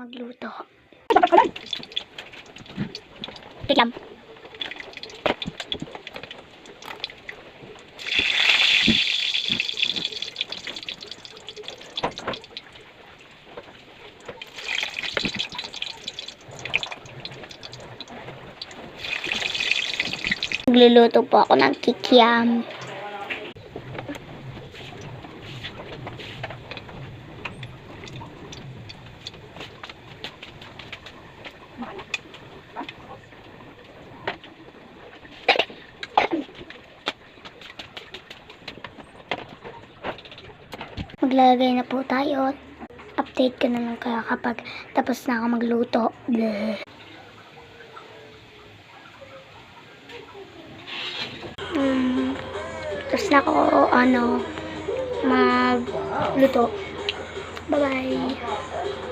magluto. Wait lang. Magluluto po ako ng kikiam. Maglalagay na po tayo. Update ko na lang kaya kapag tapos na ako magluto. Bleh. Tapos na ako magluto. Bye bye.